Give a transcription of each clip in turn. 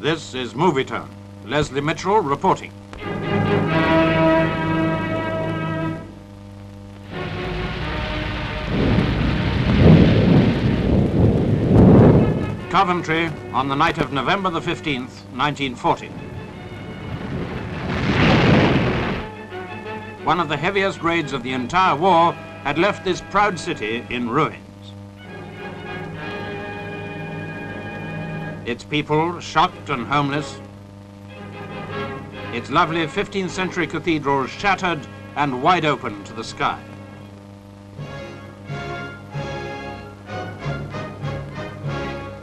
This is Movietone. Leslie Mitchell reporting. Coventry on the night of November the 15th, 1940. One of the heaviest raids of the entire war had left this proud city in ruins. Its people shocked and homeless, its lovely 15th century cathedral shattered and wide open to the sky.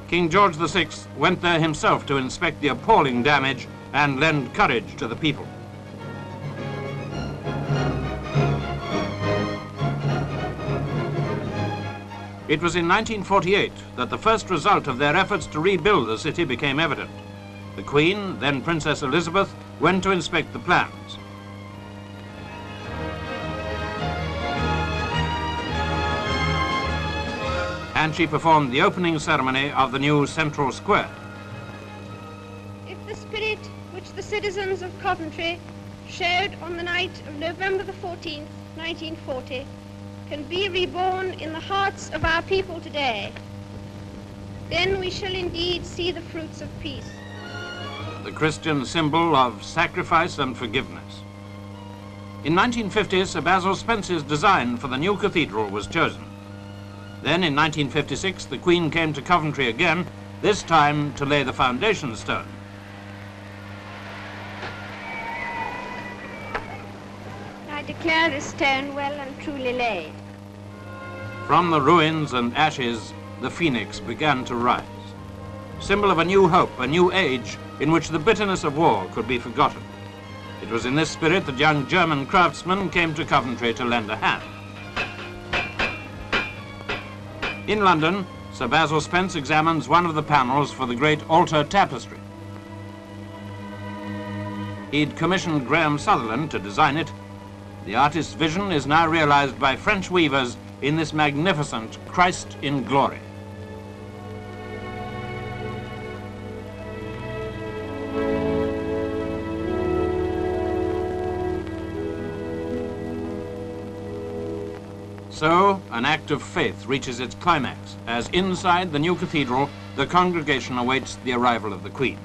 King George VI went there himself to inspect the appalling damage and lend courage to the people. It was in 1948 that the first result of their efforts to rebuild the city became evident. The Queen, then Princess Elizabeth, went to inspect the plans. And she performed the opening ceremony of the new central square. If the spirit which the citizens of Coventry shared on the night of November the 14th, 1940, can be reborn in the hearts of our people today, then we shall indeed see the fruits of peace. The Christian symbol of sacrifice and forgiveness. In 1950, Sir Basil Spence's design for the new cathedral was chosen. Then in 1956, the Queen came to Coventry again, this time to lay the foundation stone. I declare this stone well and truly laid. From the ruins and ashes, the phoenix began to rise, symbol of a new hope, a new age in which the bitterness of war could be forgotten. It was in this spirit that young German craftsmen came to Coventry to lend a hand. In London, Sir Basil Spence examines one of the panels for the great altar tapestry. He'd commissioned Graham Sutherland to design it. The artist's vision is now realized by French weavers in this magnificent Christ in glory. So, an act of faith reaches its climax, as inside the new cathedral, the congregation awaits the arrival of the Queen.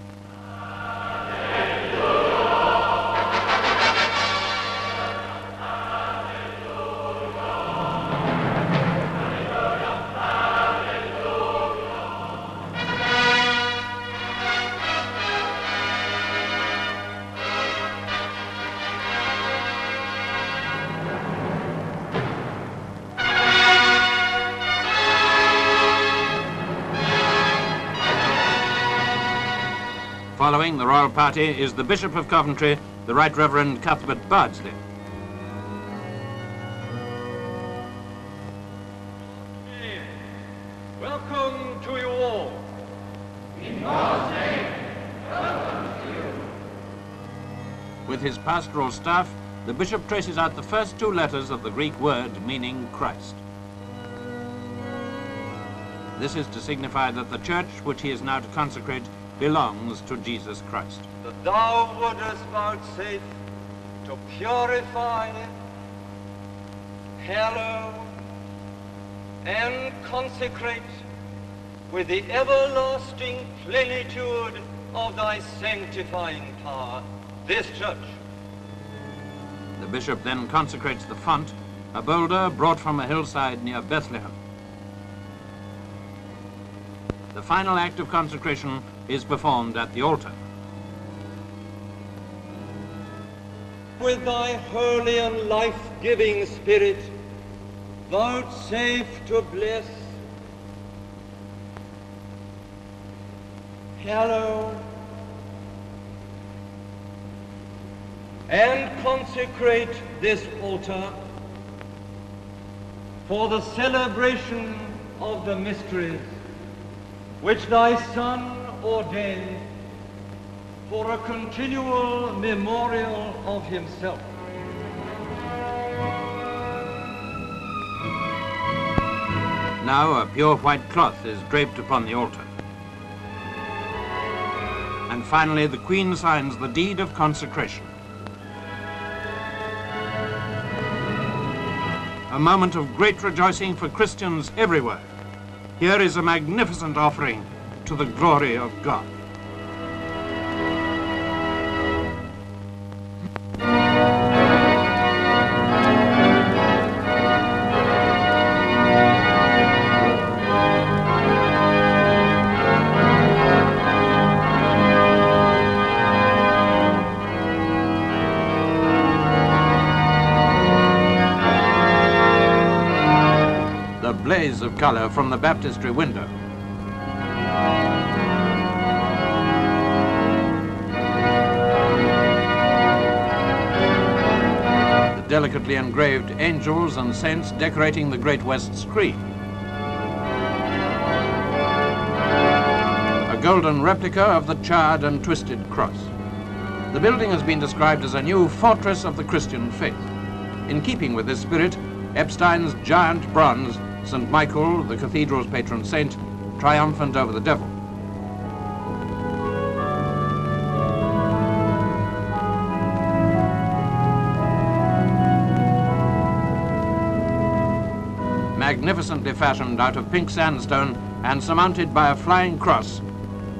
Following the royal party is the Bishop of Coventry, the Right Reverend Cuthbert Bardsley. Welcome to you all. In God's name, welcome to you. With his pastoral staff, the bishop traces out the first two letters of the Greek word meaning Christ. This is to signify that the church which he is now to consecrate belongs to Jesus Christ. That thou wouldest vouchsafe to purify, hallow, and consecrate with the everlasting plenitude of thy sanctifying power this church. The bishop then consecrates the font, a boulder brought from a hillside near Bethlehem. The final act of consecration is performed at the altar. With thy holy and life-giving spirit, vouchsafe to bless, hallow, and consecrate this altar for the celebration of the mysteries which thy Son ordained for a continual memorial of himself. Now a pure white cloth is draped upon the altar. And finally, the Queen signs the deed of consecration. A moment of great rejoicing for Christians everywhere. Here is a magnificent offering to the glory of God. Blaze of colour from the baptistry window. The delicately engraved angels and saints decorating the Great West screen. A golden replica of the charred and twisted cross. The building has been described as a new fortress of the Christian faith. In keeping with this spirit, Epstein's giant bronze St. Michael, the cathedral's patron saint, triumphant over the devil. Magnificently fashioned out of pink sandstone and surmounted by a flying cross,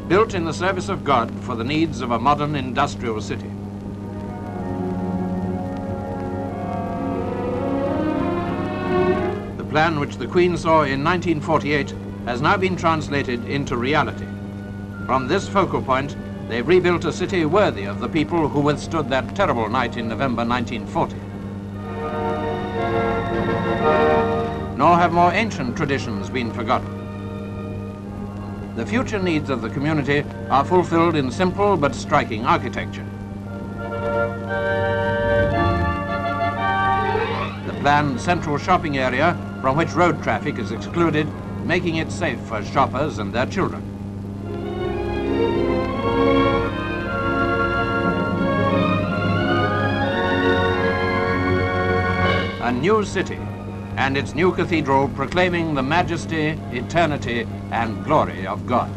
built in the service of God for the needs of a modern industrial city. The plan which the Queen saw in 1948 has now been translated into reality. From this focal point, they've rebuilt a city worthy of the people who withstood that terrible night in November 1940. Nor have more ancient traditions been forgotten. The future needs of the community are fulfilled in simple but striking architecture. The planned central shopping area from which road traffic is excluded, making it safe for shoppers and their children. A new city and its new cathedral proclaiming the majesty, eternity, and glory of God.